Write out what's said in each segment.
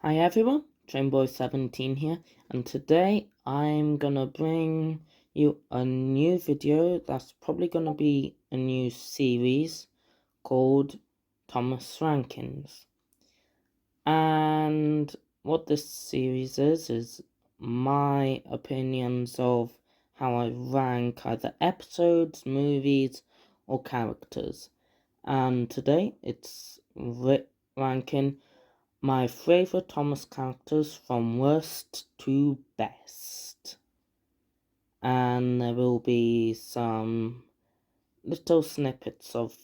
Hi everyone, Trainboy17 here, and today I'm gonna bring you a new video that's probably gonna be a new series called Thomas Rankins. And what this series is my opinions of how I rank either episodes, movies, or characters. And today it's ranking my favourite Thomas characters from worst to best. And there will be some little snippets of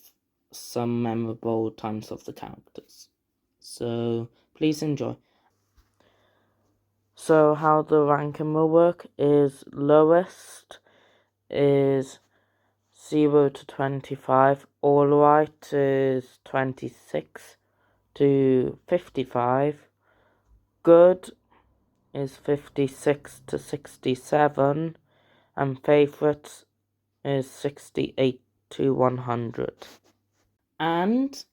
some memorable times of the characters. So please enjoy. So how the ranking will work is lowest is 0 to 25, all right is 26 to 55, good is 56 to 67, and favourites is 68 to 100. And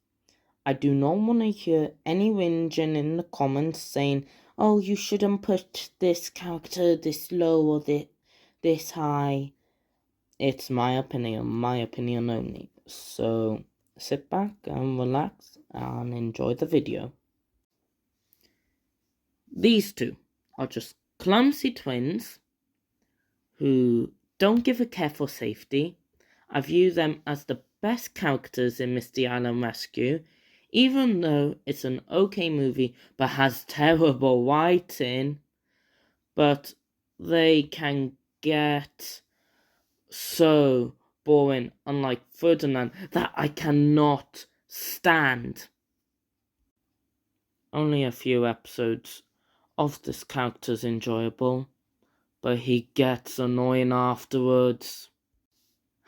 I do not want to hear any whinging in the comments saying, oh, you shouldn't put this character this low or this high. It's my opinion only. So sit back and relax and enjoy the video. These two are just clumsy twins who don't give a care for safety. I view them as the best characters in Misty Island Rescue, even though it's an okay movie but has terrible writing. But they can get so boring, unlike Ferdinand, that I cannot stand. Only a few episodes of this character's enjoyable, but he gets annoying afterwards.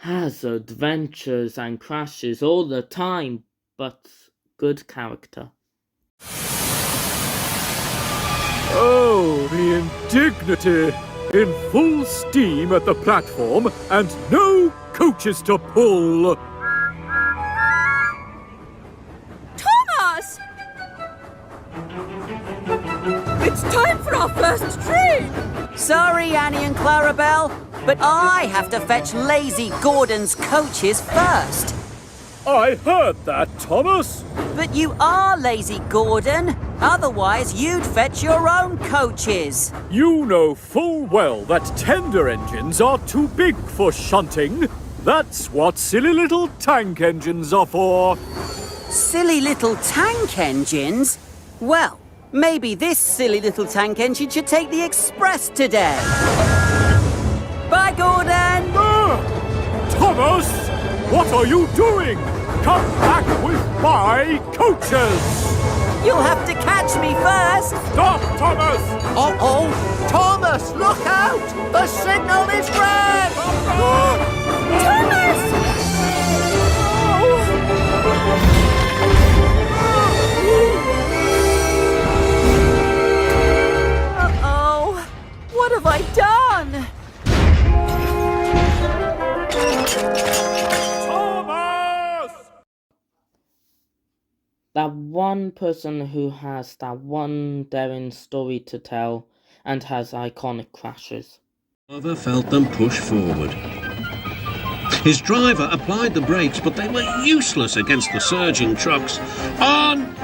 Has adventures and crashes all the time, but good character. Oh, the indignity! In full steam at the platform and no coaches to pull! Thomas! It's time for our first train! Sorry, Annie and Clarabelle, but I have to fetch Lazy Gordon's coaches first. I heard that, Thomas! But you are Lazy Gordon. Otherwise, you'd fetch your own coaches. You know full well that tender engines are too big for shunting. That's what silly little tank engines are for. Silly little tank engines? Well, maybe this silly little tank engine should take the express today. Bye, Gordon! Thomas! What are you doing? Come back with my coaches! You'll have to catch me first. Stop, Thomas! Uh-oh! Thomas, look out! The signal is red! Thomas! Uh-oh! What have I done? That one person who has that one daring story to tell and has iconic crashes. Oliver felt them push forward. His driver applied the brakes, but they were useless against the surging trucks. On,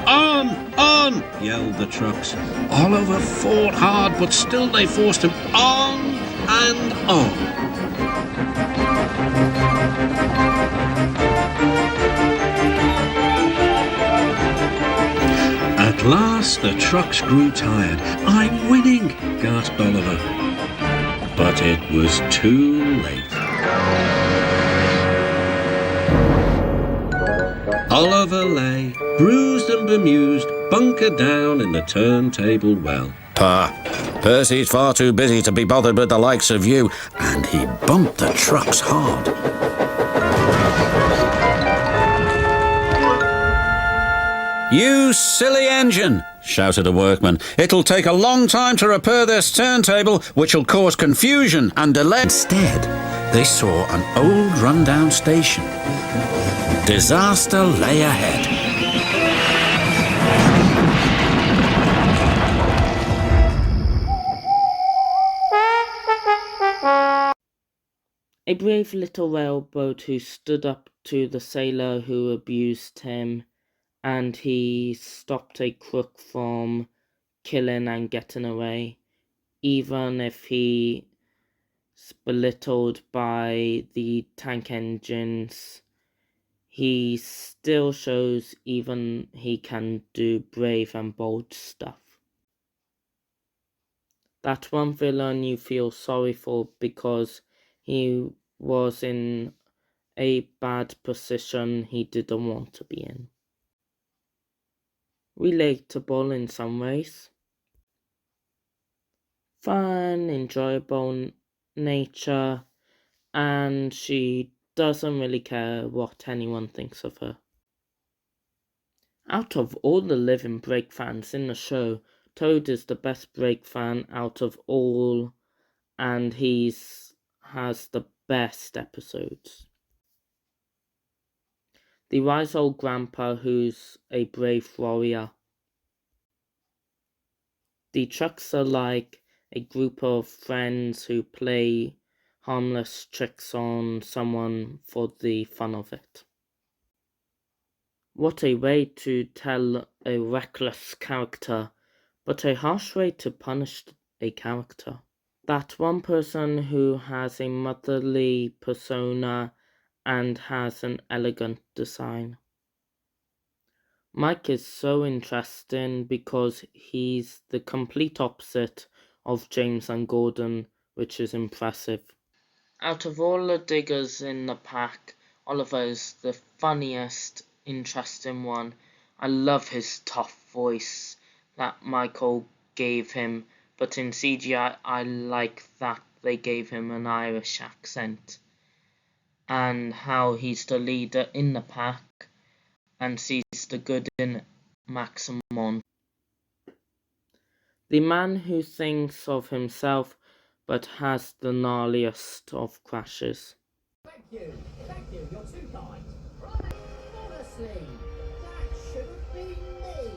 yelled the trucks. Oliver fought hard, but still they forced him on and on. At last, the trucks grew tired. I'm winning, gasped Oliver. But it was too late. Oliver lay, bruised and bemused, bunkered down in the turntable well. Pah, Percy's far too busy to be bothered with the likes of you, and he bumped the trucks hard. You silly engine, shouted a workman. It'll take a long time to repair this turntable, which'll cause confusion and delay. Instead, they saw an old run-down station. Disaster lay ahead. A brave little railboat who stood up to the sailor who abused him, and he stopped a crook from killing and getting away, even if he belittled by the tank engines. He still shows even he can do brave and bold stuff. That one villain you feel sorry for because he was in a bad position he didn't want to be in. Relatable in some ways. Fun, enjoyable nature, and she doesn't really care what anyone thinks of her. Out of all the living Break fans in the show, Toad is the best Break fan out of all, and has the best episodes. The wise old grandpa who's a brave warrior. The trucks are like a group of friends who play harmless tricks on someone for the fun of it. What a way to tell a reckless character, but a harsh way to punish a character. That one person who has a motherly persona and has an elegant design. Mike is so interesting because he's the complete opposite of James and Gordon, which is impressive. Out of all the diggers in the pack, Oliver's the funniest, interesting one. I love his tough voice that Michael gave him, but in CGI I like that they gave him an Irish accent. And how he's the leader in the pack and sees the good in Maximon. The man who thinks of himself but has the gnarliest of crashes. Thank you, you're too kind. Right, honestly, that shouldn't be me.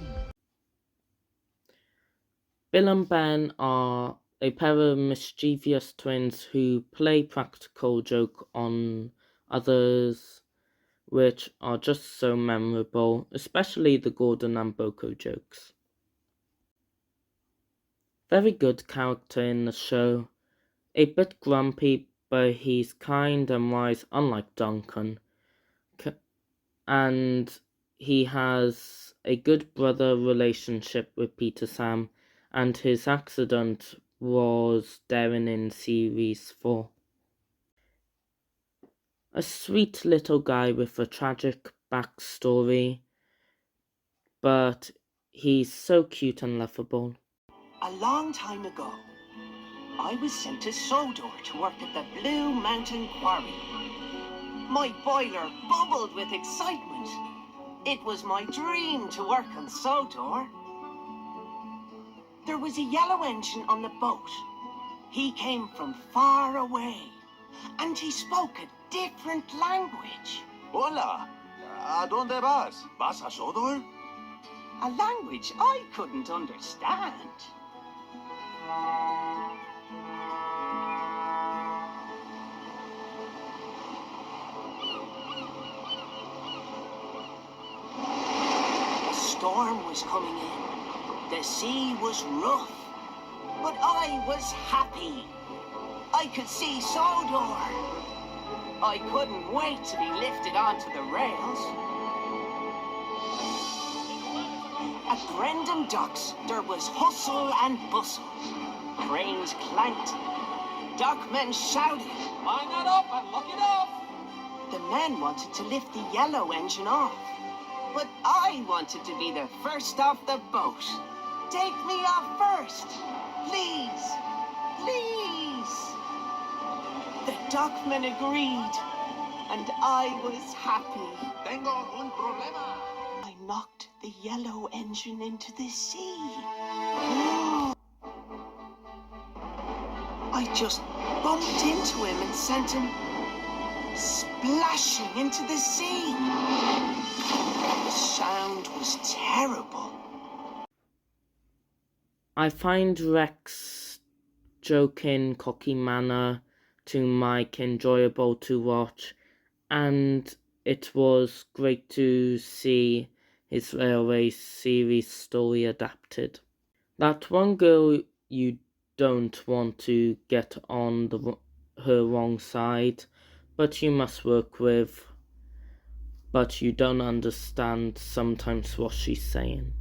Bill and Ben are a pair of mischievous twins who play practical joke on others, which are just so memorable, especially the Gordon and Boko jokes. Very good character in the show. A bit grumpy, but he's kind and wise, unlike Duncan. And he has a good brother relationship with Peter Sam, and his accident was Darren in series 4. A sweet little guy with a tragic backstory, but he's so cute and lovable. A long time ago, I was sent to Sodor to work at the Blue Mountain Quarry. My boiler bubbled with excitement. It was my dream to work on Sodor. There was a yellow engine on the boat. He came from far away, and he spoke a different language. Hola, ¿a dónde vas? ¿Vas a Sodor? A language I couldn't understand. A storm was coming in. The sea was rough, but I was happy. I could see Sodor. I couldn't wait to be lifted onto the rails. At Grendon Docks, there was hustle and bustle. Cranes clanked. Dockmen shouted, Line that up and look it up! the men wanted to lift the yellow engine off. But I wanted to be the first off the boat. Take me off first. Please. Please. The dockmen agreed. And I was happy. Tengo un problema! I knocked the yellow engine into the sea. I just bumped into him and sent him splashing into the sea. The sound was terrible. I find Rex's joking, cocky manner to Mike enjoyable to watch, and it was great to see his railway series story adapted. That one girl you don't want to get on her wrong side, but you must work with, but you don't understand sometimes what she's saying.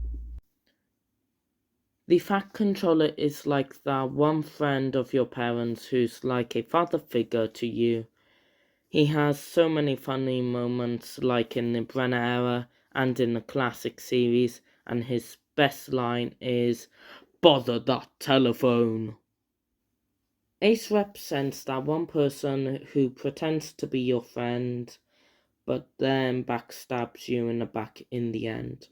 The Fat Controller is like that one friend of your parents who's like a father figure to you. He has so many funny moments, like in the Brenner era and in the classic series, and his best line is, "Bother that telephone." Ace represents that one person who pretends to be your friend, but then backstabs you in the back in the end.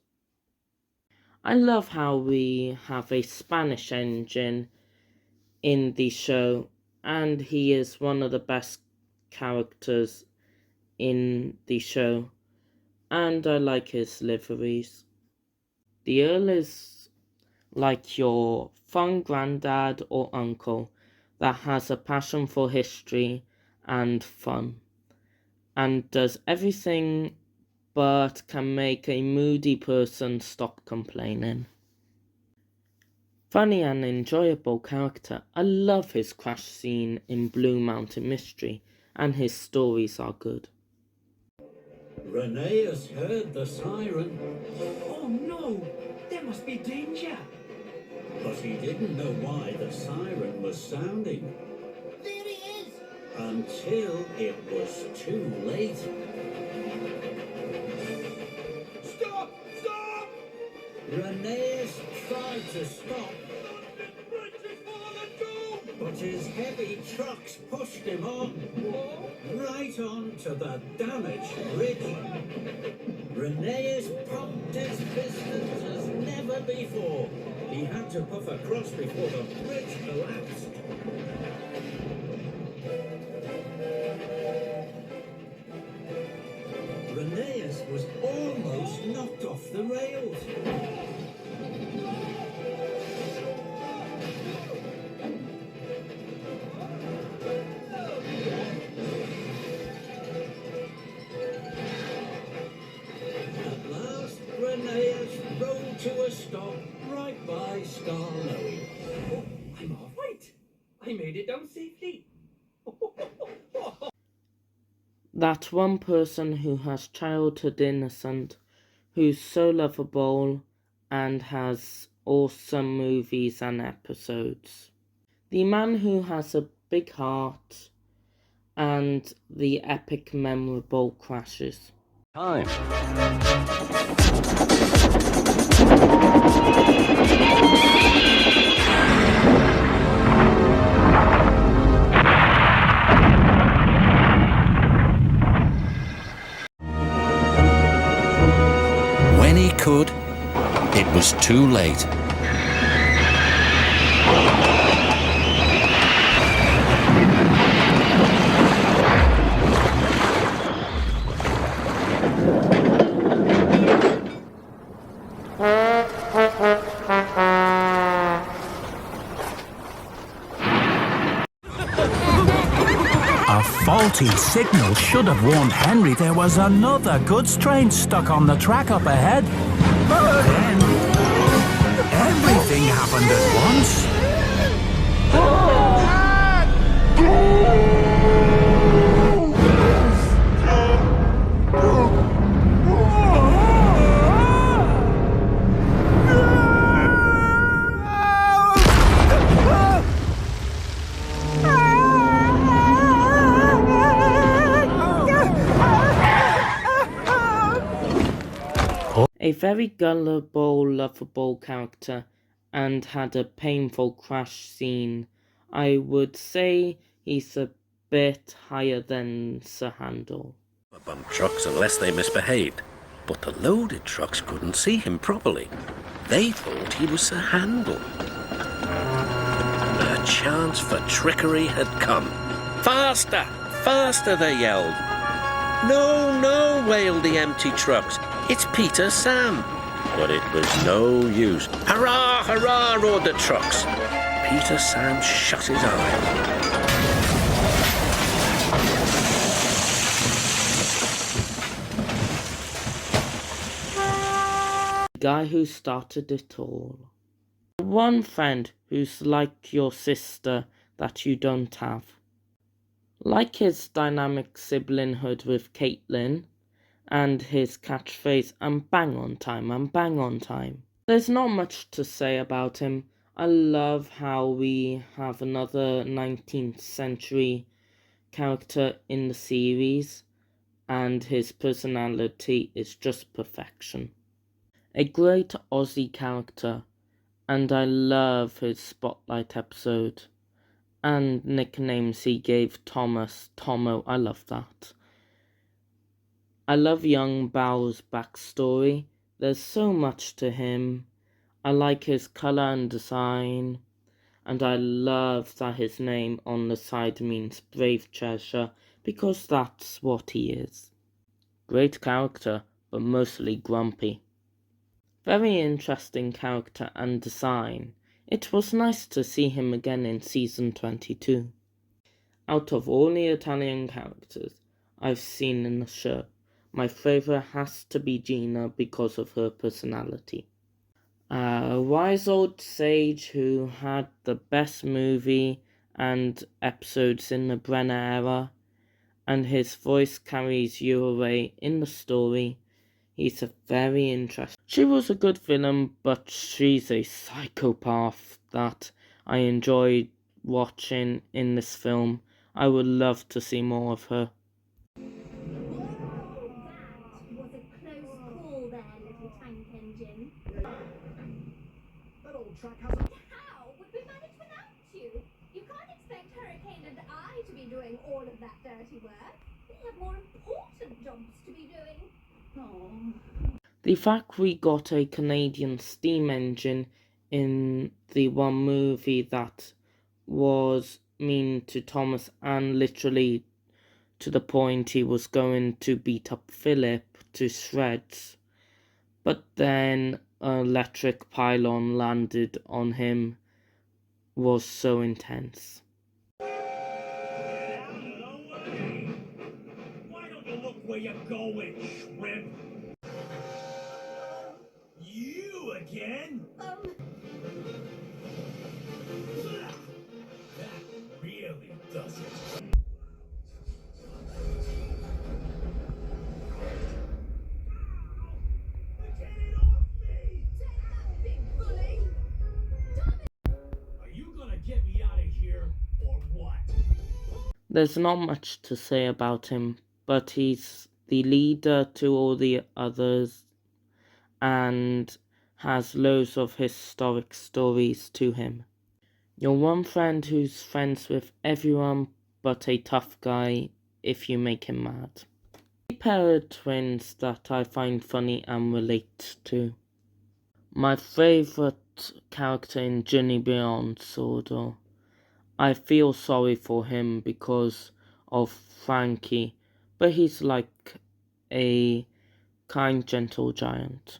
I love how we have a Spanish engine in the show, and he is one of the best characters in the show, and I like his liveries. The Earl is like your fun granddad or uncle that has a passion for history and fun, and does everything but can make a moody person stop complaining. Funny and enjoyable character. I love his crash scene in Blue Mountain Mystery, and his stories are good. Renee has heard the siren, Oh no! There must be danger! but he didn't know why the siren was sounding There he is! until it was too late. Stop! Stop! Renee's tried to stop, but his heavy trucks pushed him on, right on to the damaged bridge. Renee's pumped his pistons as never before. He had to puff across before the bridge collapsed. Renee's was almost knocked off the rails. At last, Renee's rolled to a stop right by Scarlowy. Oh, I'm all right! I made it down safely! That one person who has childhood innocence, who's so lovable and has awesome movies and episodes. The man who has a big heart and the epic memorable crashes. Time. When he could, it was too late. A faulty signal should have warned Henry there was another goods train stuck on the track up ahead. Then, everything happened at once. A very gullible, lovable character, and had a painful crash scene. I would say he's a bit higher than Sir Handel. Bump trucks unless they misbehaved, but the loaded trucks couldn't see him properly. They thought he was Sir Handel. Their chance for trickery had come. Faster! Faster, they yelled. No, no, wailed the empty trucks. It's Peter Sam. But it was no use. Hurrah, hurrah, roared the trucks. Peter Sam shut his eyes. guy who started it all. One friend who's like your sister that you don't have. Like his dynamic siblinghood with Caitlin and his catchphrase, I'm bang on time, I'm bang on time. There's not much to say about him. I love how we have another 19th century character in the series, and his personality is just perfection. A great Aussie character, and I love his Spotlight episode. And nicknames he gave Thomas, Tomo, I love that. I love young Bao's backstory. There's so much to him. I like his colour and design. And I love that his name on the side means brave treasure, because that's what he is. Great character, but mostly grumpy. Very interesting character and design. It was nice to see him again in season 22. Out of all the Italian characters I've seen in the show, my favourite has to be Gina because of her personality. A wise old sage who had the best movie and episodes in the Brenner era, and his voice carries you away in the story. He's a very interesting. She was a good villain, but she's a psychopath that I enjoyed watching in this film. I would love to see more of her. That was a close call there, little tank engine. That old track has a... How would we manage without you? You can't expect Hurricane and I to be doing all of that dirty work. We have more important jobs to be doing. Oh. The fact we got a Canadian steam engine in the one movie that was mean to Thomas and literally to the point he was going to beat up Philip to shreds, but then an electric pylon landed on him was so intense. Why don't you look where you're going, shrimp? You again? That really does it. Get it off me! Take that, big bully! Are you gonna get me out of here, or what? There's not much to say about him, but he's the leader to all the others and has loads of historic stories to him. You're one friend who's friends with everyone but a tough guy if you make him mad. A pair of twins that I find funny and relate to. My favourite character in Journey Beyond Sordor. I feel sorry for him because of Frankie, but he's like a kind, gentle giant.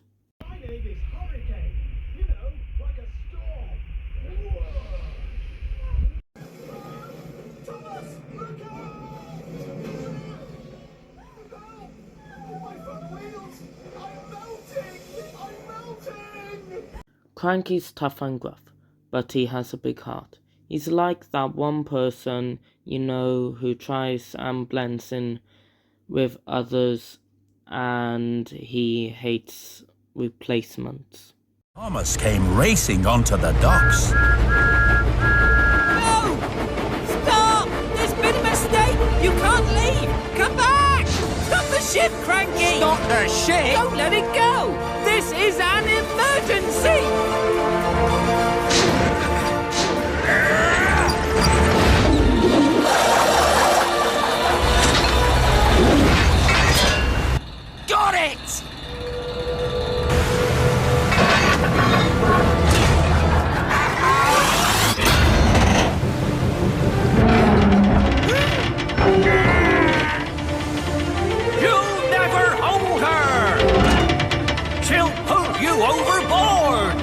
My name is Hurricane. You know, like a storm. Thomas, look out! Help! My front wheels! I'm melting! I'm melting! Cranky's tough and gruff, but he has a big heart. He's like that one person, you know, who tries and blends in with others and he hates replacements. Thomas came racing onto the docks. No! Stop! There's been a mistake! You can't leave! Come back! Stop the ship, Cranky! Stop the ship? Don't let it go! This is an emergency! Got it! You'll never hold her! She'll pull you overboard!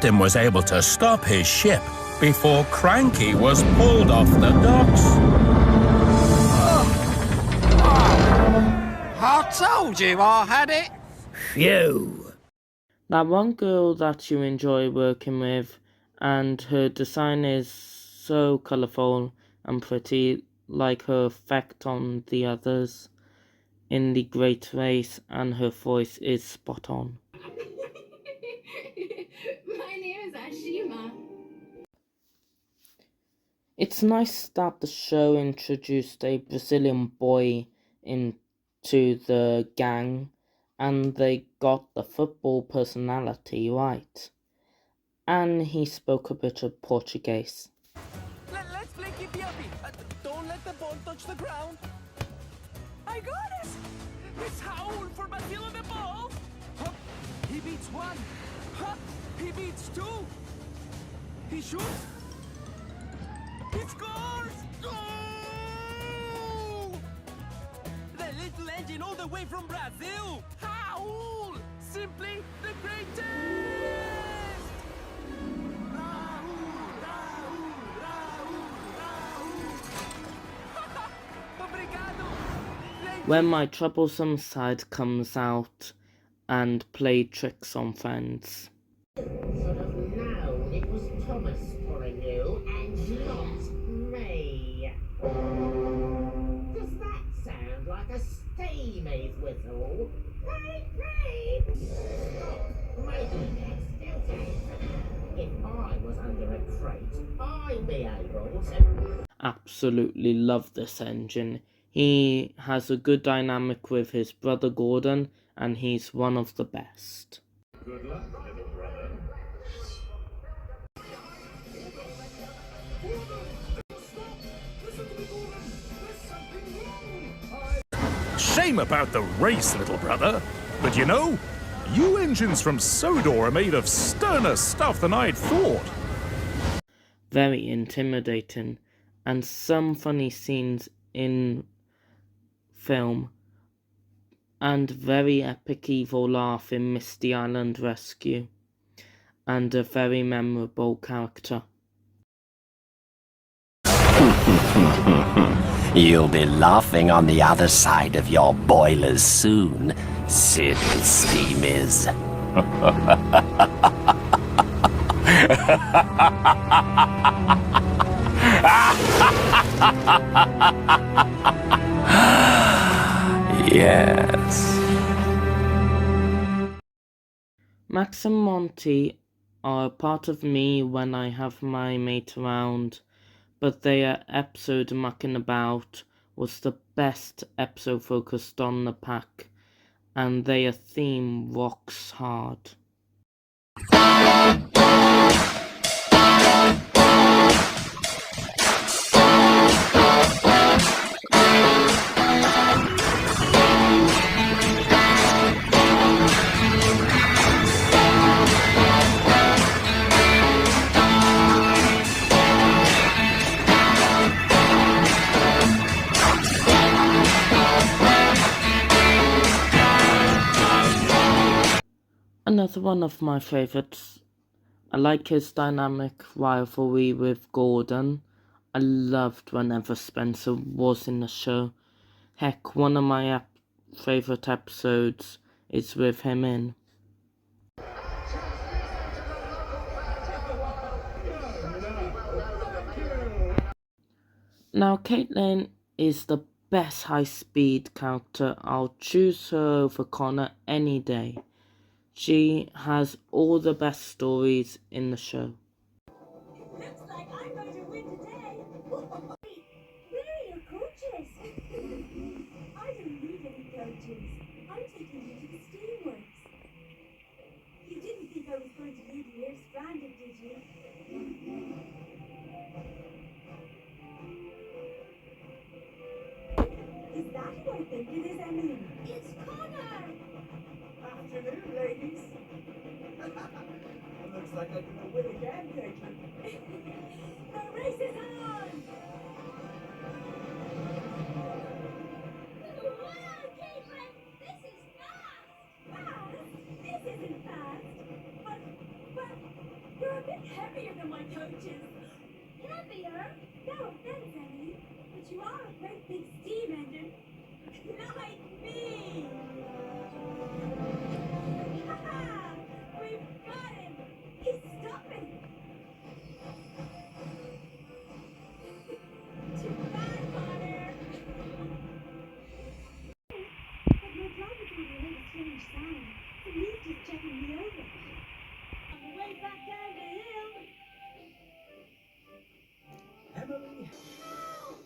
captain was able to stop his ship before Cranky was pulled off the docks. I told you I had it. Phew. That one girl that you enjoy working with, and her design is so colourful and pretty, like her effect on the others in the Great Race, and her voice is spot on. My name is Ashima. It's nice that the show introduced a Brazilian boy into the gang, and they got the football personality right. And he spoke a bit of Portuguese. Let's play Kippy Uppy. Don't let the ball touch the ground. I got it! It's Raul for Brazil on the ball. Hup, he beats one. Hup, he beats two. He shoots. He scores! Goal! The little engine all the way from Brazil. Raul! Simply the greatest! When my troublesome side comes out and play tricks on friends. Should have known it was Thomas pulling you and not me. Does that sound like a steamy whistle? Hey, hey! Stop! Making excuses. If I was under a crate, I'd be able to... Absolutely love this engine. He has a good dynamic with his brother Gordon, and he's one of the best. Good luck, little brother. Shame about the race, little brother. But you know, you engines from Sodor are made of sterner stuff than I'd thought. Very intimidating, and some funny scenes in film, and very epic evil laugh in Misty Island Rescue, and a very memorable character. You'll be laughing on the other side of your boilers soon, silly steamers. Yes. Max and Monty are a part of me when I have my mate around, but their episode Mucking About was the best episode focused on the pack, and their theme rocks hard. Another one of my favourites. I like his dynamic rivalry with Gordon. I loved whenever Spencer was in the show. Heck, one of my favourite episodes is with him in. Now, Caitlin is the best high-speed character. I'll choose her over Connor any day. She has all the best stories in the show. Looks like I'm going to win today. Where are your coaches? I don't need any coaches. I'm taking you to the steamworks. You didn't think I was going to leave you here stranded, did you? Is that who I think it is, Emily? It's Connor! Afternoon, ladies. Looks like I'm gonna win again, Caitlin. The race is on! Wow, Caitlin! This is fast! Fast? This isn't fast. But coaches. Heavier? No offense, Emily, but you are a great big steam engine. Like me! Ha ha! We've got him! He's stopping! Too bad, Potter! But my driver told me I made a strange sound, so he's just checking me over. On the way back down the hill. Emily, Help!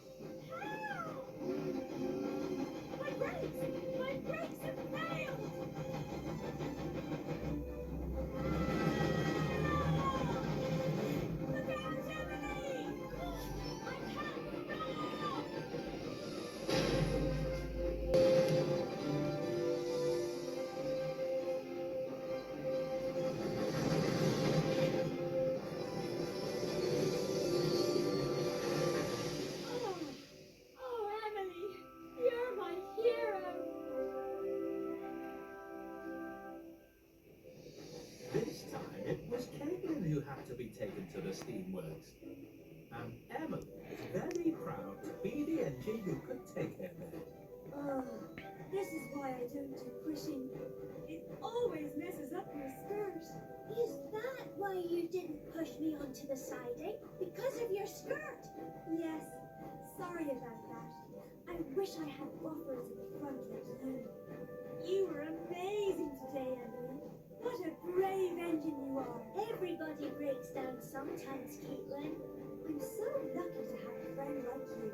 Help! My brakes! My brakes have failed! Look out, Emily! I can't stop! Oh, Emily, you're my hero. this time it was Caitlin who had to be taken to the steamworks. And Emily is very proud to be the engine who could take her there. Oh, this is why I don't do pushing. It always messes up my skirt. Is that why you didn't push me onto the siding? Because of your skirt? Yes. Sorry about that. I wish I had buffers in front of you. You were amazing today, Emily. What a brave engine you are. Everybody breaks down sometimes, Caitlin. I'm so lucky to have a friend like you.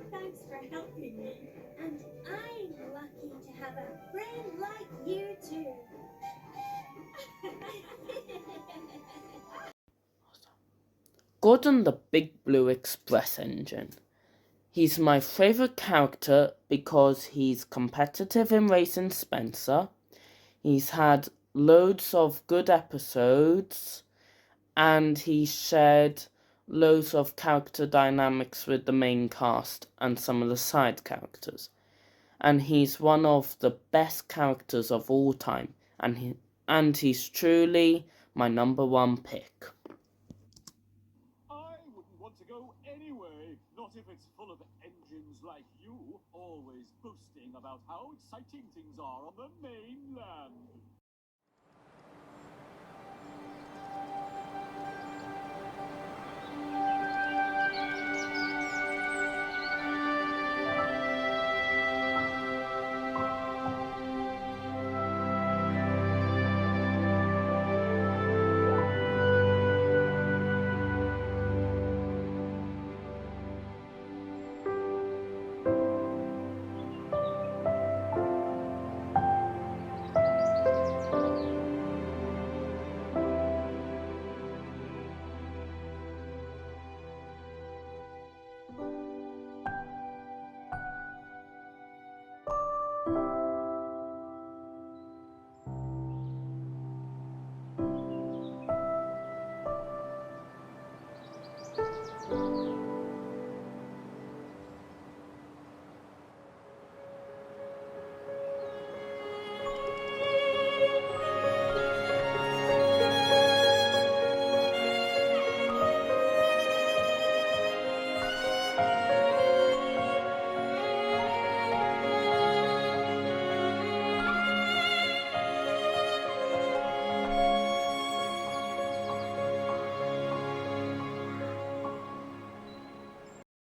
Thanks for helping me. And I'm lucky to have a friend like you too. Gordon the Big Blue Express Engine. He's my favourite character because he's competitive in Racing Spencer. He's had loads of good episodes and he shared loads of character dynamics with the main cast and some of the side characters. And he's one of the best characters of all time, and he's truly my #1 pick. I wouldn't want to go anyway, not if it's full of engines like you, always boasting about how exciting things are on the mainland.